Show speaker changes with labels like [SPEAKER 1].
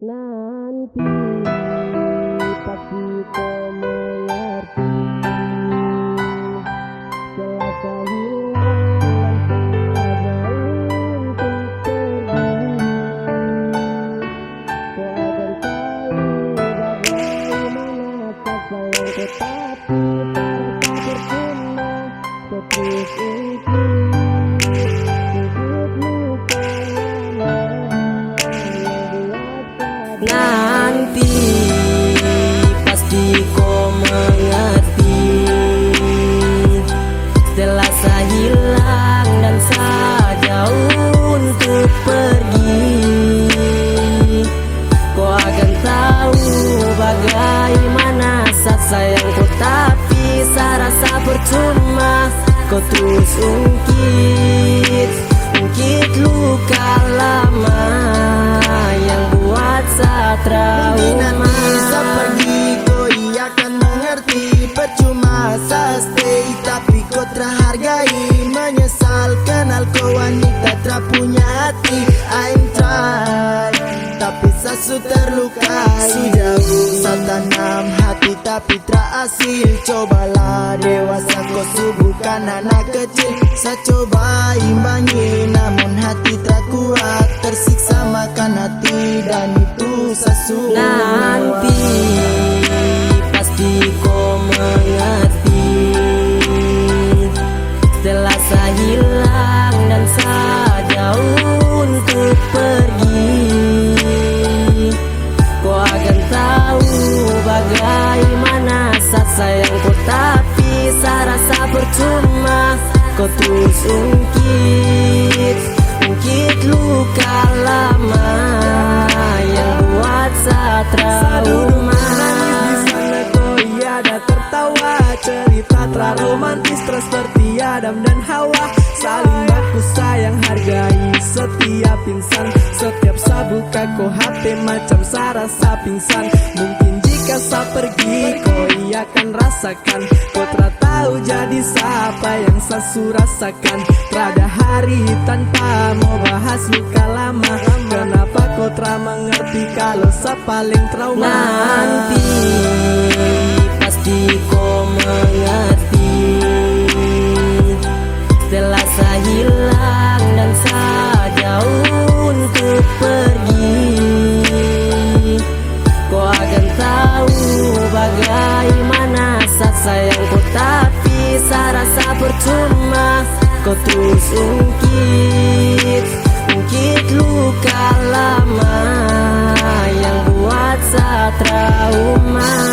[SPEAKER 1] Nanti pasti kau mengerti, setelah kehilangan saja untuk pergi. Kau akan tahu bagaimana rasa yang tetapi tak percuma. Kau terus nanti pasti kau mengerti, setelah saya hilang dan saya jauh untuk pergi. Kau akan tahu bagaimana saat sayangku, tapi saya rasa percuma. Kau terus ungkit luka lama yang buat saya trauma.
[SPEAKER 2] Bisa pergi, kau ia akan mengerti. Percuma saya stay, tapi kau terhargai. Menyesal kenal kau wanita tak punya hati. I'm try, tapi saya sudah terlukai. Sejauh saya tanam hati tapi terhasil. Cobalah dewasa, kau bukan anak kecil. Saya coba imbangi, namun hati tak kuat. Tersiksa makan hati dan itu sesuatu.
[SPEAKER 1] Nanti pasti kau mengerti, setelah saya hilang dan saya jauh untuk pergi. Kau akan tahu bagaimana saat sayangku, tapi saya rasa percuma. Kau terus ungkit luka lama yang buat saya trauma.
[SPEAKER 3] Di sana kau ada tertawa, cerita romantis terus seperti Adam dan Hawa. Saling baku sayang hargai setiap insan. Setiap saya buka kau HP macam saya rasa pingsan. Mungkin jika saya pergi kau ia akan rasakan. Kau tak tahu jadi siapa yang saya rasakan. Terada hari tanpa mau bahas luka lama. Kenapa kau tak mengerti kalau saya paling trauma?
[SPEAKER 1] Nanti pasti kau mengerti, setelah saya hilang dan saya jauh untuk pergi. Kau akan tahu bagaimana saat sayangku, tapi saya rasa percuma. Kau terus ungkit luka lama yang buat saya trauma.